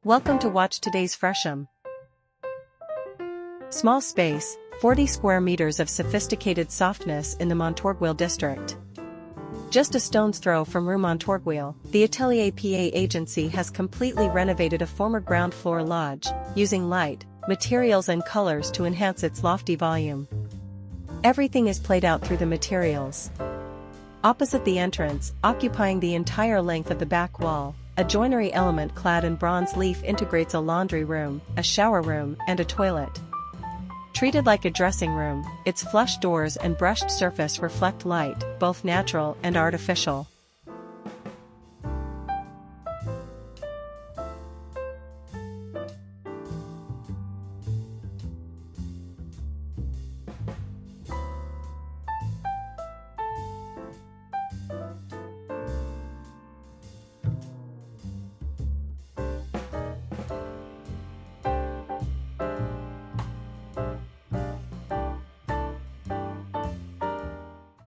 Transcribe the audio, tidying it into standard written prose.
Welcome to watch today's Fresham. Small space, 40 square meters of sophisticated softness in the Montorgueil district. Just a stone's throw from Rue Montorgueil, the Atelier PA agency has completely renovated a former ground floor lodge, using light, materials and colors to enhance its lofty volume. Everything is played out through the materials. Opposite the entrance, occupying the entire length of the back wall, a joinery element clad in bronze leaf integrates a laundry room, a shower room, and a toilet. Treated like a dressing room, its flush doors and brushed surface reflect light, both natural and artificial.